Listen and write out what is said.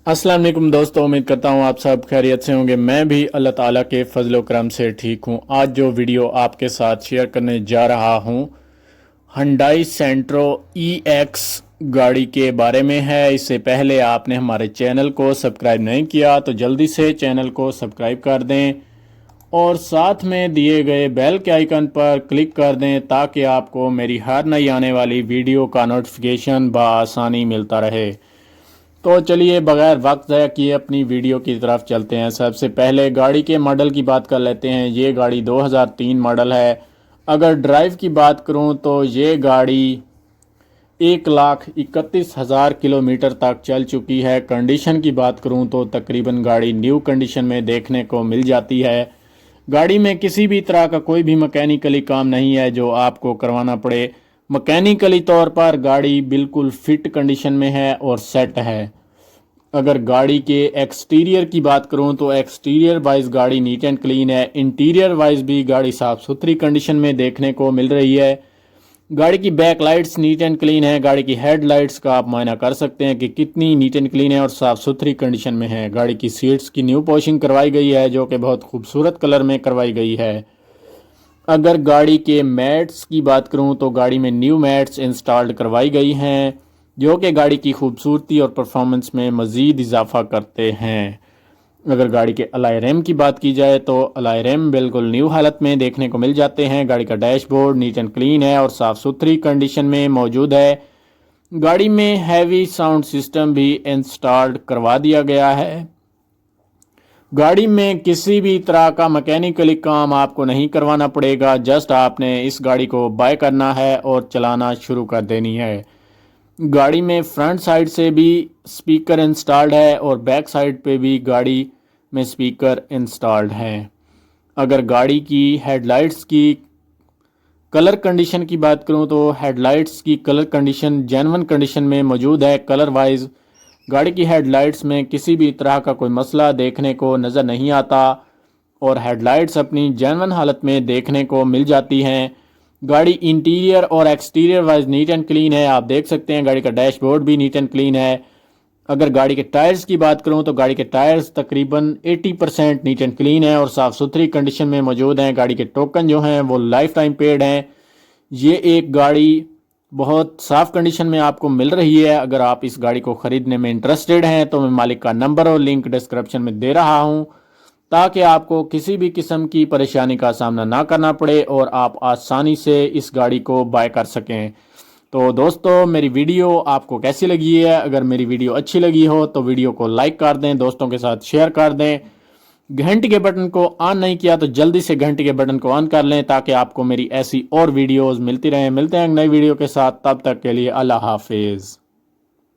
अस्सलाम वालेकुम दोस्तों, उम्मीद करता हूँ आप सब खैरियत से होंगे। मैं भी अल्लाह ताला के फजल व करम से ठीक हूँ। आज जो वीडियो आपके साथ शेयर करने जा रहा हूँ Hyundai सेंट्रो EX गाड़ी के बारे में है। इससे पहले आपने हमारे चैनल को सब्सक्राइब नहीं किया तो जल्दी से चैनल को सब्सक्राइब कर दें और साथ में दिए गए बेल के आइकन पर क्लिक कर दें ताकि आपको मेरी हर नई आने वाली वीडियो का नोटिफिकेशन बआसानी मिलता रहे। तो चलिए बगैर वक्त ज़ाया किए अपनी वीडियो की तरफ चलते हैं। सबसे पहले गाड़ी के मॉडल की बात कर लेते हैं। ये गाड़ी 2003 मॉडल है। अगर ड्राइव की बात करूं तो ये गाड़ी 1,31,000 किलोमीटर तक चल चुकी है। कंडीशन की बात करूं तो तकरीबन गाड़ी न्यू कंडीशन में देखने को मिल जाती है। गाड़ी में किसी भी तरह का कोई भी मैकेनिकली काम नहीं है जो आपको करवाना पड़े। मैकेनिकली तौर पर गाड़ी बिल्कुल फिट कंडीशन में है और सेट है। अगर गाड़ी के एक्सटीरियर की बात करूं तो एक्सटीरियर वाइज गाड़ी नीट एंड क्लीन है। इंटीरियर वाइज भी गाड़ी साफ़ सुथरी कंडीशन में देखने को मिल रही है। गाड़ी की back lights neat and clean है। गाड़ी की हेड लाइट्स का आप मायना कर सकते हैं कि कितनी नीट एंड क्लीन है और साफ़ सुथरी कंडीशन में है। गाड़ी की सीट्स की न्यू पॉलिशिंग करवाई गई है जो कि बहुत खूबसूरत कलर में करवाई गई है। अगर गाड़ी के मैट्स की बात करूं तो गाड़ी में न्यू मैट्स इंस्टॉल्ड करवाई गई हैं जो कि गाड़ी की खूबसूरती और परफॉर्मेंस में मज़ीद इजाफा करते हैं। अगर गाड़ी के अलॉय रैम की बात की जाए तो अलॉय रैम बिल्कुल न्यू हालत में देखने को मिल जाते हैं। गाड़ी का डैशबोर्ड नीट एंड क्लीन है और साफ़ सुथरी कंडीशन में मौजूद है। गाड़ी में हैवी साउंड सिस्टम भी इंस्टॉल्ड करवा दिया गया है। गाड़ी में किसी भी तरह का मैकेनिकली काम आपको नहीं करवाना पड़ेगा। जस्ट आपने इस गाड़ी को बाय करना है और चलाना शुरू कर देनी है। गाड़ी में फ्रंट साइड से भी स्पीकर इंस्टॉल्ड है और बैक साइड पे भी गाड़ी में स्पीकर इंस्टॉल्ड है। अगर गाड़ी की हेडलाइट्स की कलर कंडीशन की बात करूं तो हेडलाइट्स की कलर कंडीशन जेन्युइन कंडीशन में मौजूद है। कलर वाइज गाड़ी की हेडलाइट्स में किसी भी तरह का कोई मसला देखने को नज़र नहीं आता और हेडलाइट्स अपनी जेन्युइन हालत में देखने को मिल जाती हैं। गाड़ी इंटीरियर और exterior wise neat and clean है। आप देख सकते हैं गाड़ी का डैशबोर्ड भी नीट एंड क्लीन है। अगर गाड़ी के टायर्स की बात करूं तो गाड़ी के टायर्स तकरीबन 80% नीट एंड क्लीन है और साफ़ सुथरी कंडीशन में मौजूद हैं। गाड़ी के टोकन जो हैं वो लाइफ टाइम पेड हैं। ये एक गाड़ी बहुत साफ़ कंडीशन में आपको मिल रही है। अगर आप इस गाड़ी को ख़रीदने में इंटरेस्टेड हैं तो मैं मालिक का नंबर और लिंक डिस्क्रिप्शन में दे रहा हूं ताकि आपको किसी भी किस्म की परेशानी का सामना ना करना पड़े और आप आसानी से इस गाड़ी को बाय कर सकें। तो दोस्तों मेरी वीडियो आपको कैसी लगी है? अगर मेरी वीडियो अच्छी लगी हो तो वीडियो को लाइक कर दें, दोस्तों के साथ शेयर कर दें। घंटी के बटन को ऑन नहीं किया तो जल्दी से घंटी के बटन को ऑन कर लें ताकि आपको मेरी ऐसी और वीडियोस मिलती रहें। मिलते हैं नई वीडियो के साथ, तब तक के लिए अल्लाह हाफिज़।